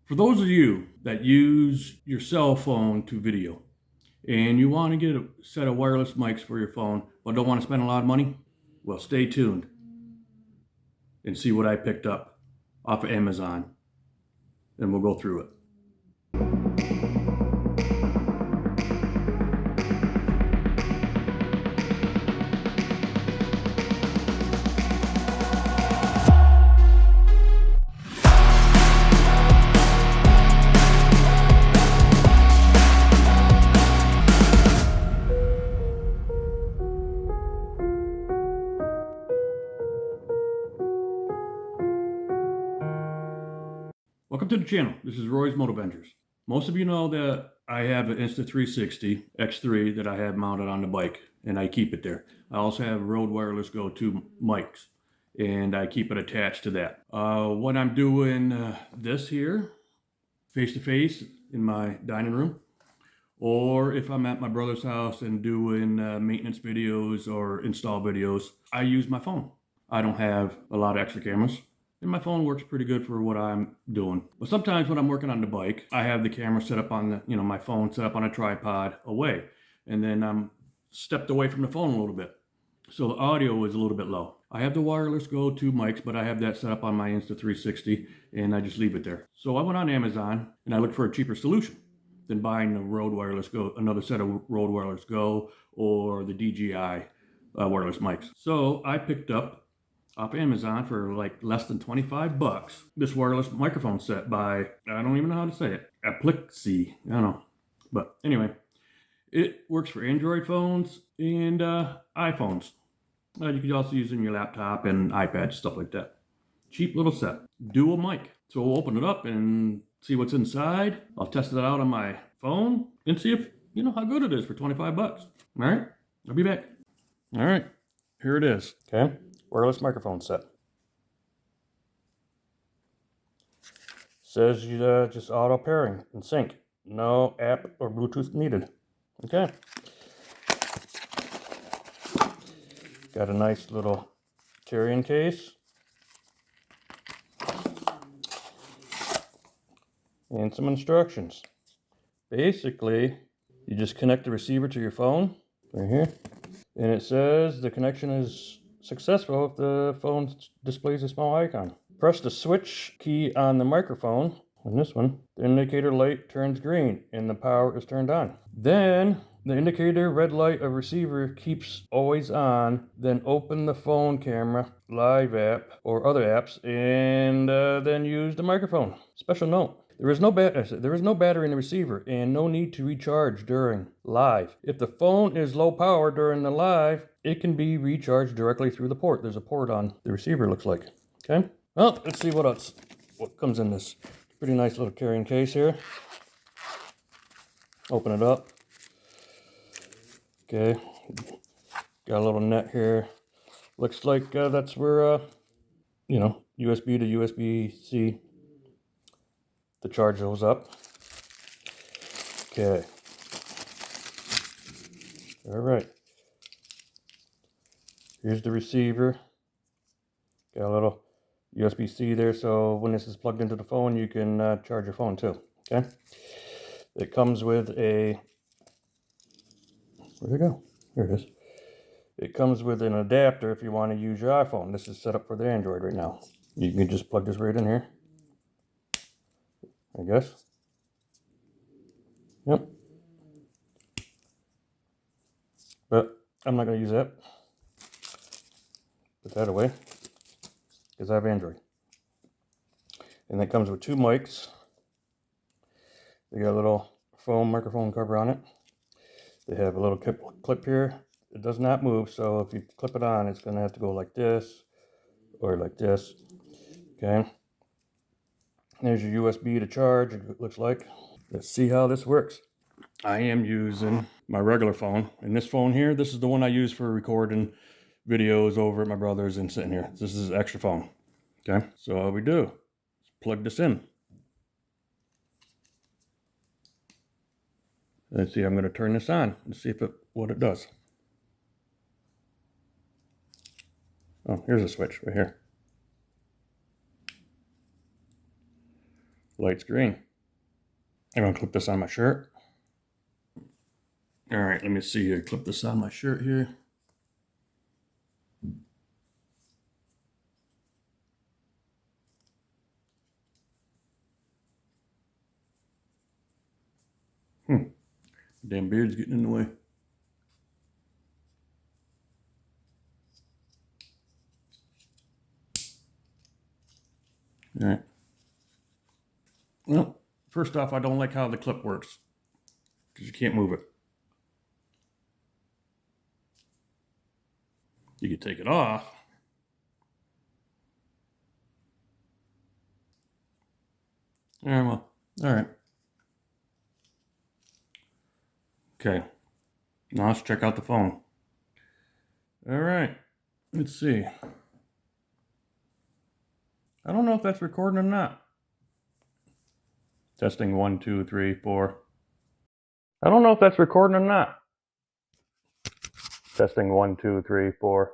For those of you that use your cell phone to video and you want to get a set of wireless mics for your phone but don't want to spend a lot of money, well, stay tuned and see what I picked up off of Amazon, and we'll go through it. Welcome to the channel. This is Roy's Moto Ventures. Most of you know that I have an Insta360 X3 that I have mounted on the bike, and I keep it there. I also have Rode Wireless Go 2 mics, and I keep it attached to that. When I'm doing this here, face-to-face in my dining room, or if I'm at my brother's house and doing maintenance videos or install videos, I use my phone. I don't have a lot of extra cameras, and my phone works pretty good for what I'm doing. But sometimes when I'm working on the bike, I have the camera set up on the, my phone set up on a tripod away, and then I'm stepped away from the phone a little bit. So the audio is a little bit low. I have the wireless Go 2 mics, but I have that set up on my Insta360, and I just leave it there. So I went on Amazon and I looked for a cheaper solution than buying the Rode Wireless Go, another set of Rode Wireless Go or the DJI wireless mics. So I picked up off Amazon for like less than 25 bucks this wireless microphone set by, I don't even know how to say it, Aplixzi. I don't know. But anyway, it works for Android phones and iPhones. You could also use it in your laptop and iPad, stuff like that. Cheap little set. Dual mic. So we'll open it up and see what's inside. I'll test it out on my phone and see if, how good it is for 25 bucks. All right, I'll be back. All right, here it is. Okay, wireless microphone set. Says you just auto pairing and sync. No app or Bluetooth needed. Okay. Got a nice little carrying case. And some instructions. Basically, you just connect the receiver to your phone right here. And it says the connection is successful if the phone displays a small icon. Press the switch key on the microphone. On this one, the indicator light turns green and the power is turned on. Then the indicator red light of receiver keeps always on. Then open the phone camera, live app, or other apps, and then use the microphone. Special note. There is no battery in the receiver and no need to recharge during live. If the phone is low power during the live, it can be recharged directly through the port. There's a port on the receiver, it looks like. Okay. Well, let's see what comes in this pretty nice little carrying case here. Open it up. Okay. Got a little net here. Looks like that's where, USB to USB-C to charge those up. Okay. All right. Here's the receiver. Got a little USB-C there, so when this is plugged into the phone, you can charge your phone too. Okay. It comes with a. Where'd it go? Here it is. It comes with an adapter if you want to use your iPhone. This is set up for the Android right now. You can just plug this right in here, I guess. Yep. But I'm not going to use that. Put that away because I have Android. And that comes with two mics. They got a little foam microphone cover on it. They have a little clip here. It does not move, so if you clip it on, it's going to have to go like this or like this. Okay. There's your USB to charge, it looks like. Let's see how this works. I am using my regular phone. And this phone here, this is the one I use for recording videos over at my brother's and sitting here. This is an extra phone. Okay. So all we do is plug this in. Let's see, I'm going to turn this on and see what it does. Oh, here's a switch right here. Light's green. I'm gonna clip this on my shirt. All right, let me see here. Clip this on my shirt here. Damn beard's getting in the way. All right. Well, first off, I don't like how the clip works because you can't move it. You can take it off. Yeah, well, all right. Okay. Now let's check out the phone. All right. Let's see. I don't know if that's recording or not. Testing 1, 2, 3, 4. I don't know if that's recording or not. Testing 1, 2, 3, 4.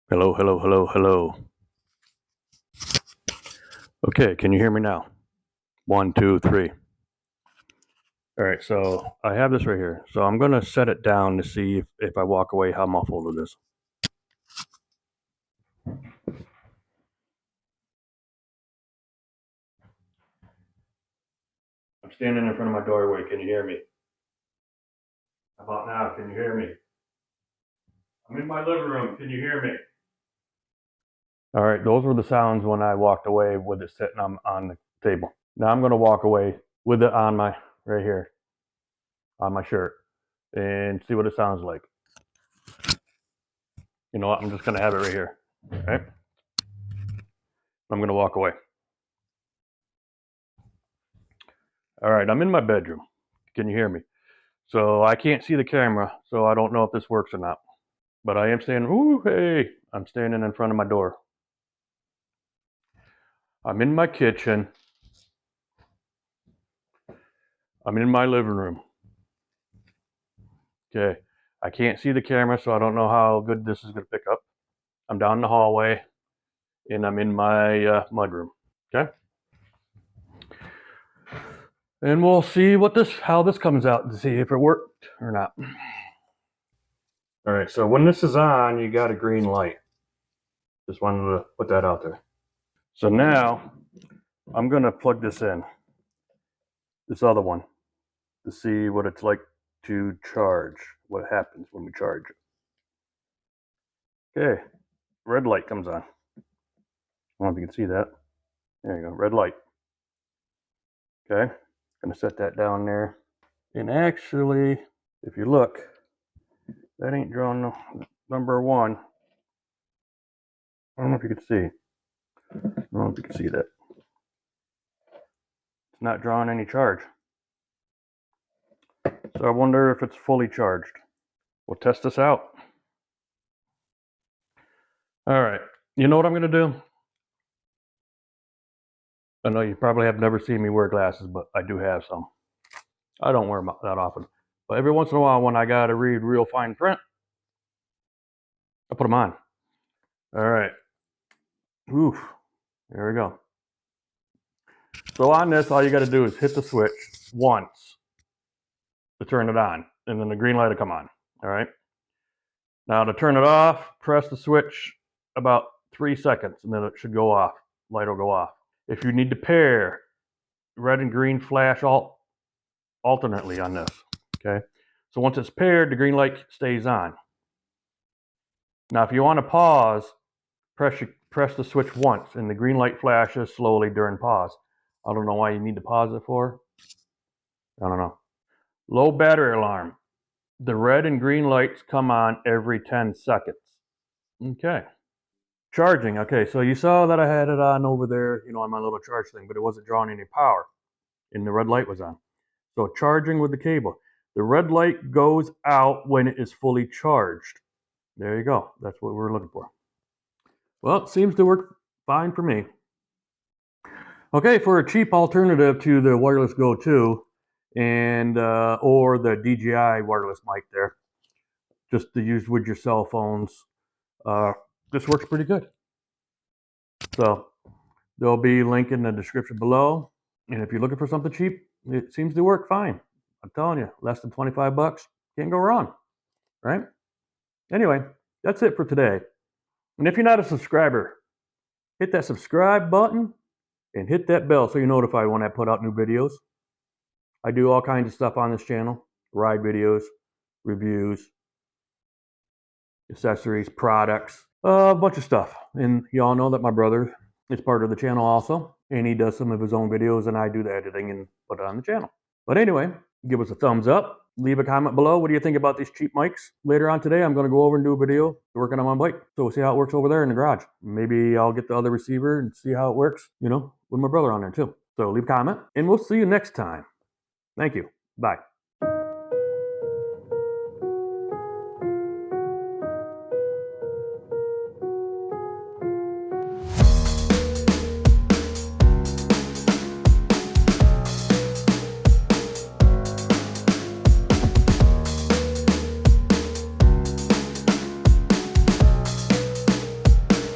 Hello, hello, hello, hello. Okay, can you hear me now? 1, 2, 3. All right, so I have this right here. So I'm gonna set it down to see if I walk away how muffled it is. I'm standing in front of my doorway. Can you hear me? How about now? Can you hear me? I'm in my living room. Can you hear me? All right, those were the sounds when I walked away with it sitting on the table. Now I'm gonna walk away with it on my, right here, on my shirt and see what it sounds like. You know what? I'm just gonna have it right here. Okay. I'm gonna walk away. All right, I'm in my bedroom. Can you hear me? So I can't see the camera, so I don't know if this works or not. But I am standing, ooh, hey, I'm standing in front of my door. I'm in my kitchen. I'm in my living room. Okay. I can't see the camera, so I don't know how good this is gonna pick up. I'm down the hallway and I'm in my mudroom. Okay. And we'll see how this comes out to see if it worked or not. All right, so when this is on, you got a green light. Just wanted to put that out there. So now I'm gonna plug this in, this other one, to see what it's like to charge, what happens when we charge it. Okay, red light comes on. I don't know if you can see that. There you go, red light. Okay, gonna set that down there. And actually, if you look, that ain't drawing no, number 1. I don't know if you can see. I don't know if you can see that. It's not drawing any charge. So I wonder if it's fully charged. We'll test this out. All right, you know what I'm gonna do? I know you probably have never seen me wear glasses, but I do have some. I don't wear them that often. But every once in a while when I gotta read real fine print, I put them on. All right. Oof. There we go. So on this, all you gotta do is hit the switch once to turn it on, and then the green light will come on. All right. Now to turn it off, press the switch about 3 seconds, and then it should go off. Light will go off. If you need to pair, red and green flash alternately on this. Okay. So once it's paired, the green light stays on. Now, if you want to pause, press the switch once, and the green light flashes slowly during pause. I don't know why you need to pause it for. I don't know. Low battery alarm. The red and green lights come on every 10 seconds. Okay. Charging. Okay, so you saw that I had it on over there, on my little charge thing, but it wasn't drawing any power, and the red light was on. So charging with the cable. The red light goes out when it is fully charged. There you go. That's what we're looking for. Well, it seems to work fine for me. Okay, for a cheap alternative to the Wireless Go 2 and or the DJI wireless mic there, just to use with your cell phones, this works pretty good. So there'll be a link in the description below. And if you're looking for something cheap, it seems to work fine. I'm telling you, less than 25 bucks, can't go wrong, right? Anyway, that's it for today. And if you're not a subscriber, hit that subscribe button and hit that bell so you're notified when I put out new videos. I do all kinds of stuff on this channel, ride videos, reviews, accessories, products, a bunch of stuff. And y'all know that my brother is part of the channel also, and he does some of his own videos, and I do the editing and put it on the channel. But anyway, give us a thumbs up, leave a comment below. What do you think about these cheap mics? Later on today, I'm going to go over and do a video working on my bike. So we'll see how it works over there in the garage. Maybe I'll get the other receiver and see how it works, with my brother on there too. So leave a comment, and we'll see you next time. Thank you. Bye.